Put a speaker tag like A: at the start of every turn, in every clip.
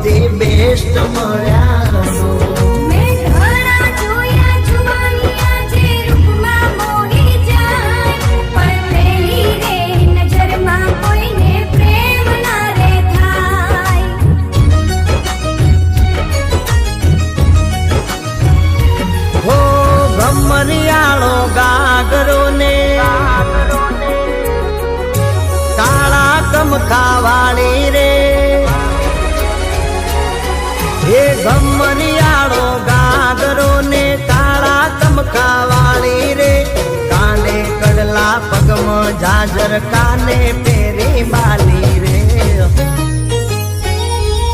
A: સૌથી બેસ્ટ મળ્યા છો. મરિયાળો ગાગરો ને કાળા કમખાવાળી રે હે ગમરિયાળો ગાગરો ને કાળા કમખાવાળી રે કાને કડલા પગમાં જાજર કાને પેરી બાલી રે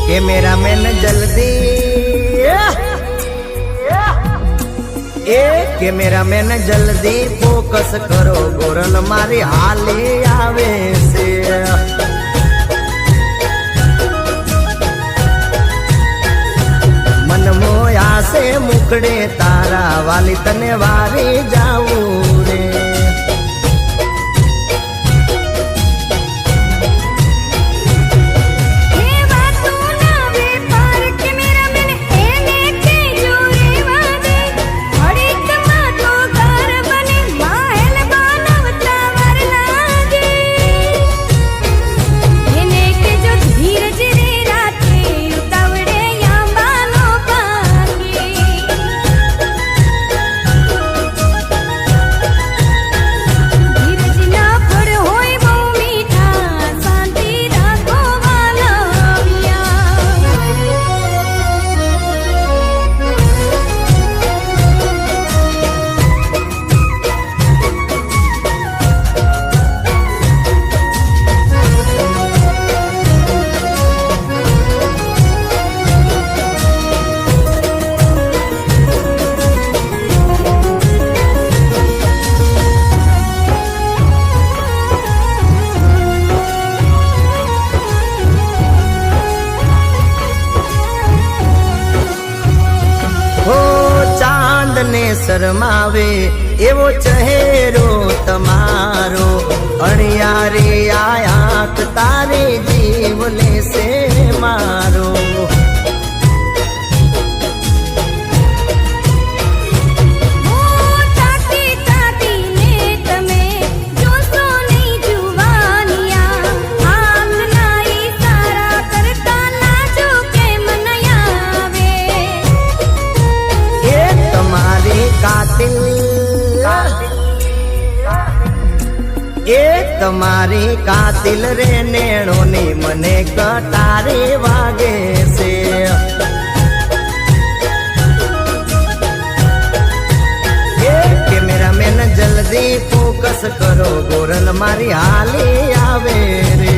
A: કેમેરામેન જલ્દી એ કેમેરામેન જલ્દી ફોકસ કરો ગોરલ મારી હાલી આવે છે. મન મોયા છે મુખડે તારા વાલી તને વારી જાવું રે ને શરમાવે એવો ચહેરો તમારો અણિયારે આયાત તારે જીવ લેશે મારો એ તમારી કાતિલ રે નેણોની મને કટારે વાગે છે. એ કેમેરામેન જલ્દી ફોકસ કરો ગોરલ મારી હાલી આવે રે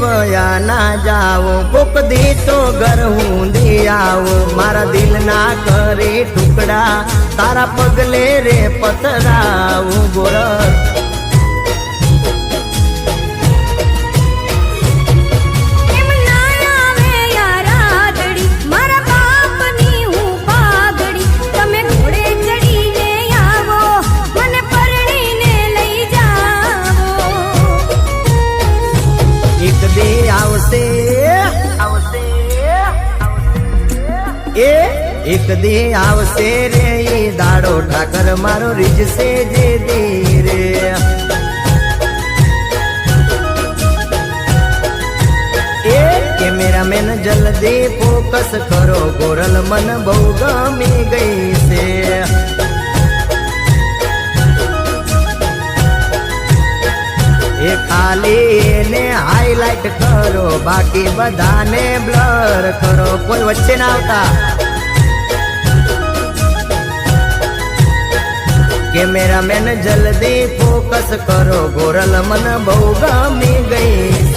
A: વયા ના જાવો કોક દી તો ઘર હું દી આવો મારા દિલ ના કરે ટુકડા તારા પગલે રે પથરાવું ગોરલ એક દી આવશે રે ઈ દાડો ઠાકર મારો રીજશે જે દી રે એ કેમેરામેન જલ્દી ફોકસ કરો ગોરલ મન બહુ ગમી ગઈ છે. એ ખાલી એને હાઈલાઈટ કરો બાકી બધાને બ્લર કરો કોઈ વચ્ચે ના આવતા કેમેરામેન જલ્દી ફોકસ કરો, ગોરલ મને બહુ ગમી ગઈ.